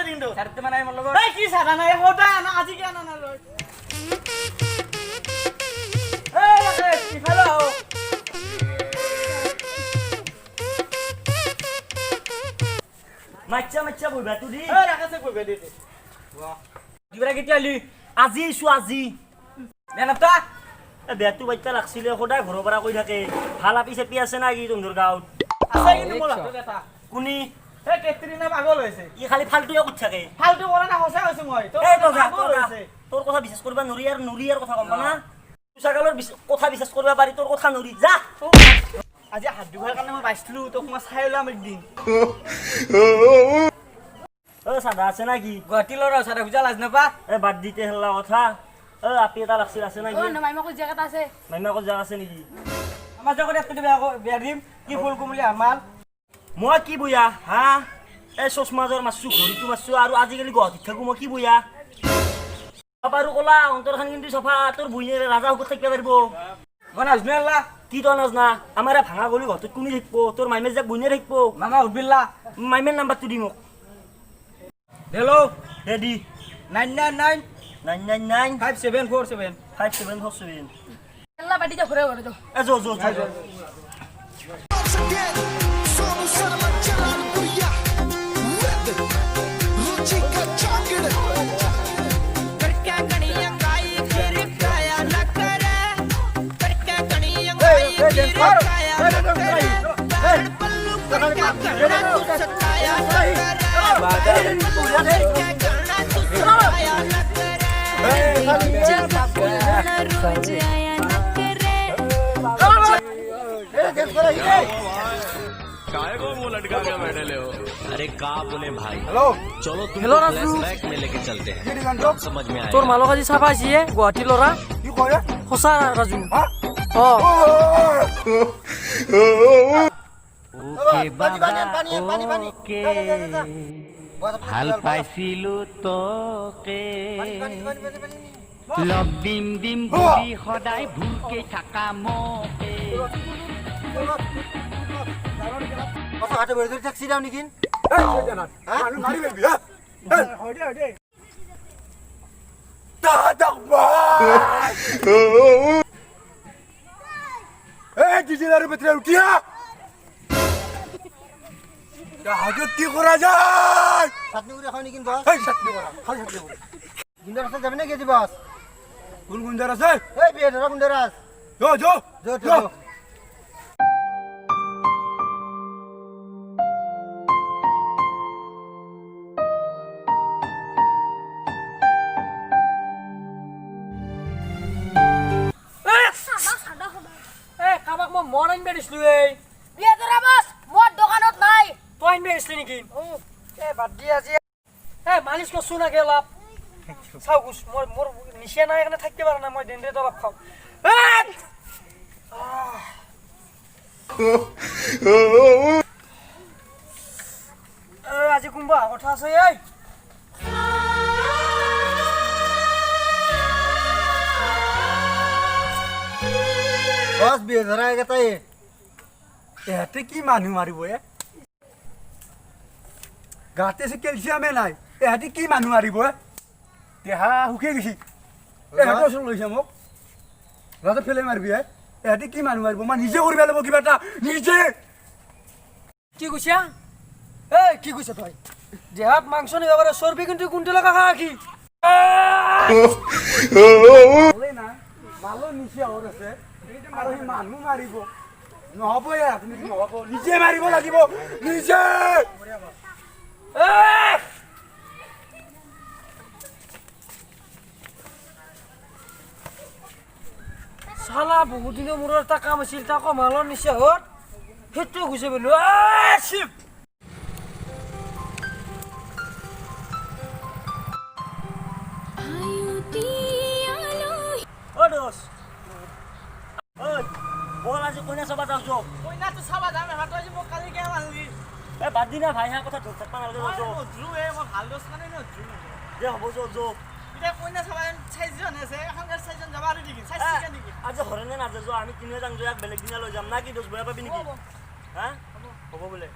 কিন্তু ছাৰতে মানে মোৰ লগত এই কি সাদা নাই হোটা না আজি কি আনা না লয় এই রাকেশ ইফালে আও মাচ্চা বইবা তুই এই রাকেশে কইবে দে বাহ দিবরা কেতিয়া আলি আজি ইছু আজি নেনতা বেয়াটো বাইতা লাগছিলে সদায় ঘৰৰ পৰা কৈ থাকে ভাল আপি চেপি আছে না কি তোৰ গাঁৱত আছে কিন্তু মোলা এটা কোনি এই কেটৰিনা পাগল হৈছে ই খালি ফালতুয়ে কৈ থাকে ফালতু কৰা না হসা হৈছে মই তো এই তো যা পাগল হৈছে তোৰ কথা বিশ্বাস কৰিব নৰি আৰু নৰিয়াৰ কথা গম পানা তুসাগালৰ কথা বিশ্বাস কৰিব পাৰি তোৰ কথা নৰি যা আজি হাত দুখাৰ কাৰণে মই পাইছিলো তোক মই চাই ওলাম একদিন ও সাদা আছে না কি গুৱাহাটী ল'ৰা চাৰা বুজা লাজ নাপা এ বাদ দিতে হেলা কথা আপি এটা লাগছিল আছে না কি মাইমাকৰ জেগাত আছে মাইমাকৰ জাগা আছে নেকি আমাৰ জগত একটো বেয়া দিম কি ফুল কুমলি আমাৰ মই কি বুয়া হা এই চশমাজৰ মাছছো ঘড়ীটো মাছছো আৰু আজিকালি গুৱাহাটীত থাকো মই কি বুয়া বাবাৰু কলা অন্তৰখান কিন্তু চফা তোৰ বুইনেৰে ৰাজা হুকত থাকিব পাৰিব মই নাজনো আল্লাহ কি তই নাজনা আমাৰ ভাঙা গলি ঘৰটোত কোনি থাকিব তোৰ মাইমেৰ যাক বুইনে থাকিব মামা উঠবিল্লা মাইমেৰ নাম্বাৰটো দি মোক হেল্ল' ৰেডি 999 999 5747 5747 আল্লাহ বাটিতে ঘুরে ঘুরে তো এ যো যো যো काय को मुंह लटका के बैठे ले हो अरे का बोले भाई हेलो चलो तुम हेलो राजू। फ्लैशबैक में लेके चलते हैं समझ में তোর आएगा মালক আজি চাবা আহিছে গুৱাহাটী ল'ৰা কি কয় সঁচা ৰাজু অ ওকে ভাল পাইছিলো তোকে লগ দিম দিম বুলি সদায় ভুলকে থাকা মোকে টেক্সি দাও নেকি কি করা যায় চাটনি করে খাও নাকি বস চাটনি করা খাও চাটনি করে গুন্ডার আছে যাবে নাকি বস কোন গুন্ডার আছে এই বিয়ে ধরা গুন্ডার আছে যো যো যো যো এ কাবাক মই মন আনিব দিছিলো এই বিয়া ধৰা বাস মোৰ দোকানত নাই তই আনিব দিছিলি নেকি এ বাদ দি আজি এ মালিচ কৰছো নাকি অলপ চাও গুছ মোৰ নিচে নাই কাৰণে থাকিব পাৰা নাই মই ডেণ্ডেট অলপ খাওঁ আজি কোনোবা কথা আছে এই বস বিয়ে ধরা গেছে এতে কি মানুষ মারিব এ গাতে সে ক্যালসিয়ামে নাই এতে কি মানুষ মারিব দেহা হুকে গেছি এতে ওচৰ লৈছে মোক ৰাতে ফেলে মাৰিবি এতে কি মানুহ মাৰিব মই নিজে কৰিব লাগিব কিবা এটা নিজে কি কৈছা এই কি কৈছা তই দেহাত মাংস নিব পাৰে চৰ্বি কিন্তু কোনটো লগা খা কি না ভালো নিচে আৰ আছে আৰ সেই মানুহ মাৰিব নহব আপুনি নহব নিজে মাৰিব লাগিব নিজে চালা বহুত দিনৰ মূৰত এটা কাম আছিল তাকো মালৰ নিচা হত সেইটো গুচি বোলো শিৱ ও দোস ওই বল আজি কোনে সবা যাওছো কইনা তো চাবা যাম হাত আজি মোক কালি কে মানলি এ বাদ দিনা ভাই হা কথা ধর থাকবা নালগে যাওছো দ্রু এ মই ভাল দছ মানে ন দ্রু দে হব যো যো এটা কইনা চাবা চাইজন আছে এখনকার চাইজন যাবা আৰু নেকি চাইছিকে নেকি আজি হরনে না যো আমি কিনে যাম যো এক বেলেগ দিনা লৈ যাম না কি দোস বয়া পাবি নেকি হ্যাঁ হব বলে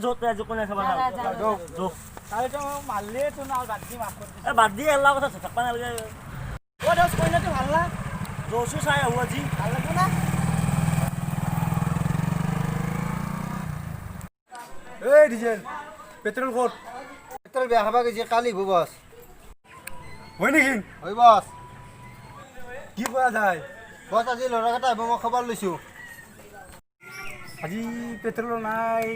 য'ত আজি কোনে চাবা যা, যা, যা। য'ত তাইতো মাৰলে তো না বাদ দি মাফ কৰি বাদ দি এল্লা কথা থাকবা নালাগে অ দছ কইনাটো ভাল না জোচো চাই আহো আজি ভাল লাগব না এই ডিজেল পেট্ৰল ক'ত পেট্ৰল বেয়া খাবা গৈছে কালি হ'ব বছ হয় নেকি হয় বছ কি কৰা যায় বছ আজি ল'ৰাকেইটা আহিব মই খবৰ লৈছোঁ আজি পেট্ৰল নাই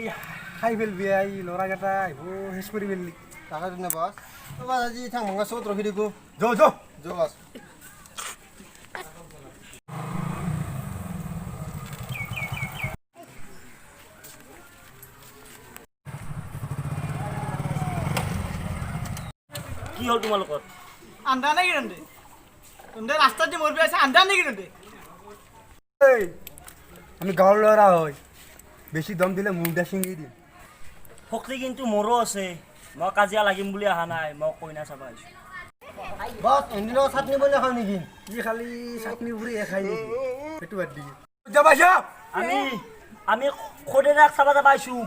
খাই পেলবি এই ল'ৰাকেইটা আহিব শেষ কৰি পেললি তাকে দিনে বছ বছ আজি থাং ভঙা চবত ৰখি দিবো যৌ যৌ যো বছ কি হ'ল তোমালোকৰ আন্দা নেকি ৰন্দে ৰন্দে ৰাস্তাত যে মৰবি আছে আন্দা নেকি ৰন্দে এই আমি গাঁৱৰ ল'ৰা হয় বেছি দম দিলে মুৰ্দা ছিঙি দিম শক্তি কিন্তু মোৰো আছে মই কাজিয়া লাগিম বুলি অহা নাই মই কইনা চাবা আহিছোঁ বছ এদিনৰ চাটনি বনাই খাওঁ নেকি কি খালি চাটনি পুৰি খাই নেকি সেইটো বাদ দি যাবা যা আমি খদেৰাক চাবা যাবা আহিছোঁ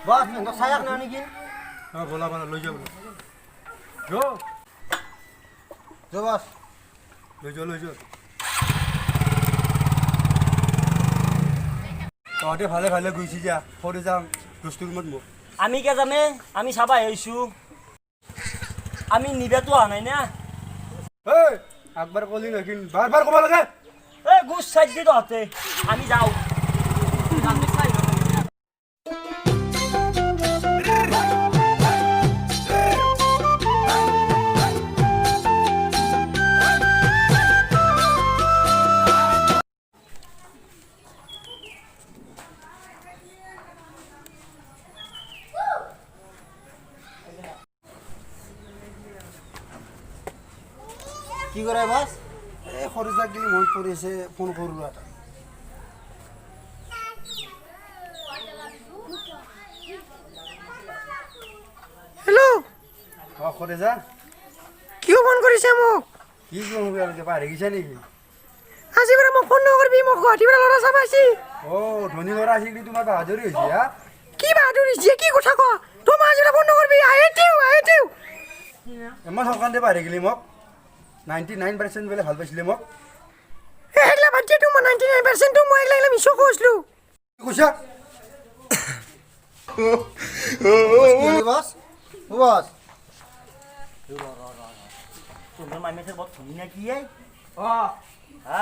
বছ সিহঁতক চায়াক নাই নেকি অঁ বলা বলা লৈ যাওঁ যৌ যো বছ লৈ যোৱা তহঁতে ভালে ভালে গৈছি যা সৰু যাম দোস্তৰ ৰুমত মোক আমি কে যামে আমি চাবা আহিছোঁ আমি নিবেতো অহা নাই না এই একবাৰ ক'লি নেকি বাৰ বাৰ ক'ব লাগে এই গুছ চাই দি তহঁতে আমি যাওঁ কি কৰে বছ এই সৰু যাক গেলি মনত পৰিছে ফোন কৰোঁ এটা হেল্ল' অঁ সৰু যা কিয় ফোন কৰিছে মোক কি কৰিব আৰু পাহৰি গৈছা নেকি আজি পৰা মোক ফোন নকৰিবি মোক গুৱাহাটীৰ পৰা ল'ৰা চাব আহিছি অঁ ধনী ল'ৰা আছিল তোমাৰ বাহাদুৰি হৈছে হা কি বাহাদুৰ হৈছে কি কথা ক তই মই আজি পৰা ফোন নকৰিবি আহে দিও ইমান সকান্তে পাহৰি গেলি মোক 99% বোলে ভাল পাইছিলে মোক এইগিলা বাদ দিয়ে মই 99% মই এইগিলা মিছ কৈছিলোঁ কি কৈছা বছ বছ তোমাৰ মাইমেছে বৰ ধুনীয়া কি এই অঁ হা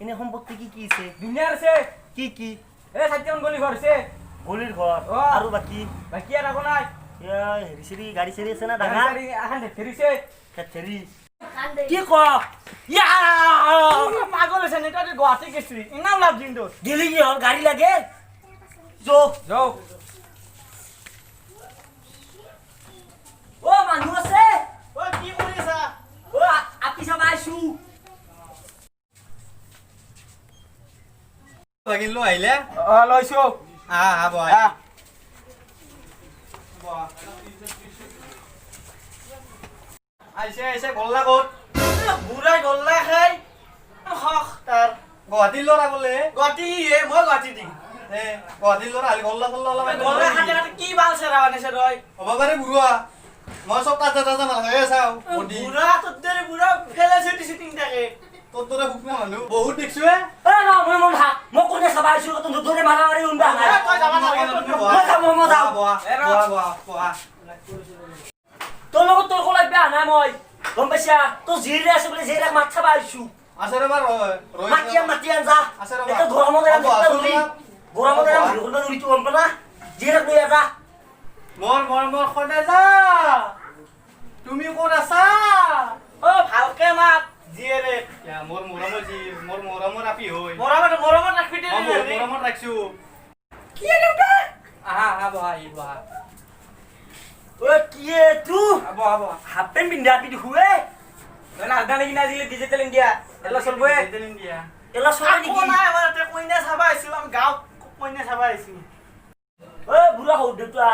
এনে সম্পত্তি কি কি আছে দুনিয়াৰ আছে কি এই চাৰিটামান গলি ঘৰ আছে গলিৰ ঘৰ অ'। আৰু বাকী বাকী আৰু একো নাই হেৰি চেৰি গাড়ী চেৰি আছে না ডাঙৰ এখন ধৰিছে হেৰি কি ক ইয়া পাগল হৈছে নে তই গুৱাহাটী গেছলি ইমান লাভ দিম তোৰ গেলি কি হ'ল গাড়ী লাগে যো যাওক অ মানুহ আছে ঐ কি কৰি আছা অ আপি চাবা আহিছোঁ লাগিলো আহিলে অঁ লৈছোঁ আহ বহ আহিছে গল্লা ক'ত বুঢ়াই গল্লা খাই হক তাৰ গুৱাহাটীৰ ল'ৰা বোলে গুৱাহাটী মই গুৱাহাটী দিম গুৱাহাটীৰ ল'ৰা আহিলে গল্লা চল্লা অলপ গল্লা খাতে খাতে কি ভাল চেৰা বানিছে তই হ'ব পাৰে বুঢ়া মই চব তাজা তাজা মানুহে চাওঁ বুঢ়া তোৰ দৰে বুঢ়া ফেলে চেটি চিটিং থাকে তোৰ দৰে ভুকনা মানুহ বহুত দেখিছো এ ন মই মন হা মই কোনে চাবা আহিছোঁ তোৰ দৰে মাৰা মাৰি উন্দা নাই তই যাবা নালাগে মই যাওঁ বহা তোৰ লগত তোৰ কলাই বেয়া নাই মই গম পাইছা তোৰ জিৰে আছে বুলি জিৰাক মাত চাবা আহিছোঁ আছে ৰবা মাতি আন যা আছে ৰবা। এটা গৰমত এৰাম হ'ব, আছো ধৰি ৰবা। গৰমত এৰাম ধৰি কৰিব ধৰিটো গম পালা জিৰাক লৈ আছা মোৰ সদায় যা তুমি ক'ত আছা অ ভালকে মাত জিয়েৰে মোৰ মৰমৰ আপি হৈ মৰমত ৰাখবি দে মৰমত ৰাখছো কি দেউতা আহা বহা ঐ কি এ তু হাফ পেণ্ট পিন্ধা আপি দেখুৱে নাজনা নেকি না আজিলে ডিজিটেল ইণ্ডিয়া এলা চলবই ইণ্ডিয়া এলা চলাই একো নেকি নাই আমাৰ ইয়াতে কইনা চাবা আহিছোঁ আমি গাঁৱত কইনা চাবা আহিছোঁ ঐ বুঢ়া সৰু দেউতা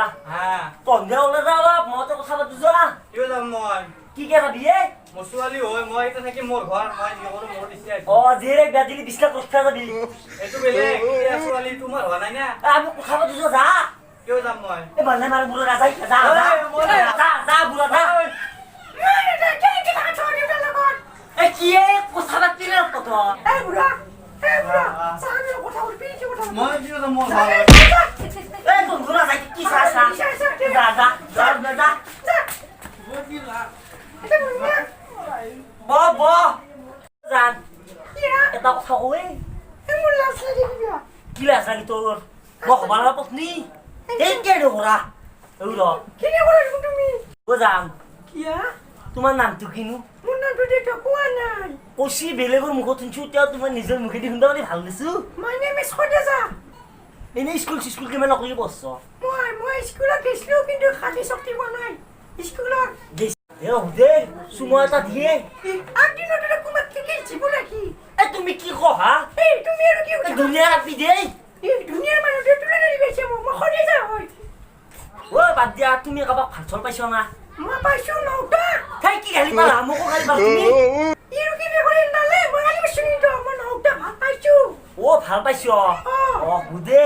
তন্ধে ওলাই যা অলপ মই তো কথা পাতো যা কিয় যাম মই কি কে যাবি এ মোৰ ছোৱালী হৈ মই এতিয়া থাকি মোৰ ঘৰ মই যি কৰোঁ মোৰ দিছে অ জিৰেক বেদিলি বিছনা কষ্ট যাবি এইটো বেলেগ এতিয়া ছোৱালী তোমাৰ হোৱা নাই না আমি কথা পাতো যা কিয় যাম মই এই বালে মাৰ বুঢ়া ৰাজা যা যা বুঢ়া যা এই কি কথা পাতিলে কত মই কিয় যাম মই ভাল এই তোৰ বুঢ়া যাই কি চা যা যা যা ব জান এটা কথা কই কি লাজ লাগি তোৰ মই খবাৰ পত্নী এই কে ধৰা ৰ ও যাম তোমাৰ নামটো কিনো কচি বেলেগৰ মুখত শুনছো এতিয়া তোমাৰ নিজৰ মুখেদি শুনবা মানে ভাল দিছো এনেই স্কুল কিমান নকৰি বছ দে চুমা এটা দিয়ে এ তুমি কি কহা ধুনীয়া ৰাখি দে ও বাদ দিয়া তুমি কাৰোবাক ভাল চল পাইছ না তাই কি গালি পালা মোকো গালি পালা তুমি ও ভাল পাইছ অ বুদে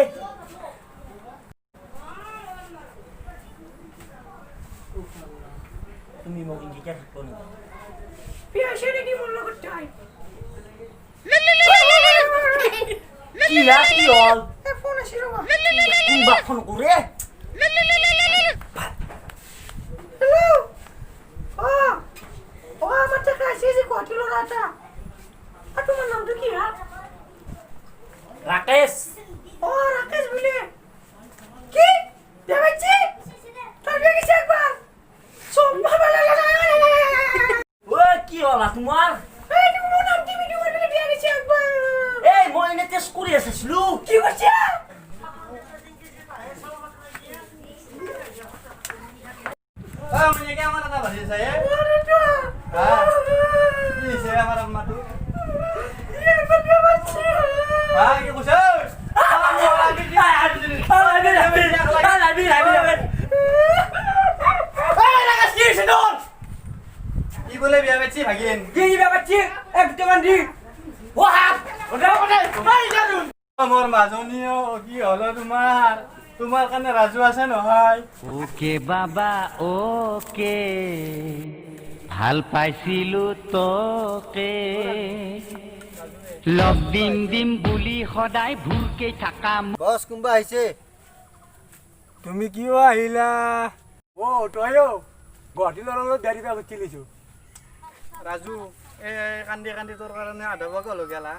তুমি মোক ইংগিত থাকব কি হল কোনবা ফোন কৰে ৰাকেশ কি হলা তোমাৰ এই মই এনে টেস্ট কৰি আছিলো কি কৈছে মানে কি আমার এটা ভাজি আছে কি আছে আমার আম্মাটো কি কৈছে কি বলে বিয়া বেচি ভাগিন মোৰ মাজনীও কি হলো তোমাৰ কাৰণে ৰাজু আছে নহয় ওকে বাবা ওকে ভাল পাইছিলো তোকে লগ দিম বুলি সদায় ভুলকে থাকা বস কোনবা আহিছে তুমি কিয় আহিলা ও তয়ো গুৱাহাটী ল'ৰালৈ বিয়া দিবা গুচিলিছো ৰাজু কান্দি কান্দি তোৰ কাৰণে আধা পাগল হৈ গেলা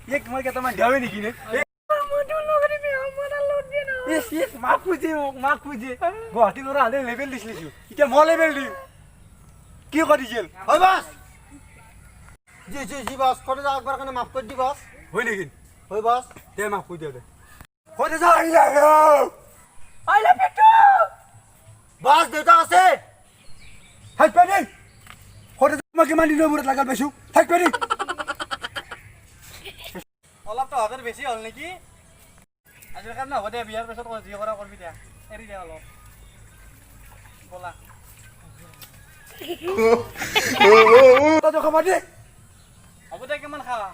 এক মই কেইটামান দিয়াবি নেকি নে মাক খুঁজে গুৱাহাটী ল'ৰা হাতে লেবেল দিছিলিছো এতিয়া মই লেবেল দিম কি কৰিছিল হয় বস জি বস করে যাও একবার কানে মাফ করে দি বস হয় নেকি হয় বস দে মাক খুঁজে দে হতে যা আহিলা বস দেউতা আছে থাকবে দেই হতে মই কিমান দিনৰ মূৰত লাগাল পাইছো থাকবে দেই অলপ তো হাতেৰ বেশি হল নাকি আজিৰ কাৰণে হ'ব দে বিয়াৰ পিছত যি কৰা কৰবি দে এৰি দে অলপ বলা তই খাবা দে হ'ব দে কিমান খাৱা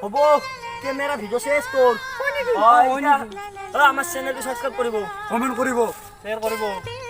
হ'ব কেমেৰা ভিডিঅ' শেষ তোৰ আমাৰ চেনেলটো সাবস্ক্ৰাইব কৰিব কমেণ্ট কৰিব শ্বেয়াৰ কৰিব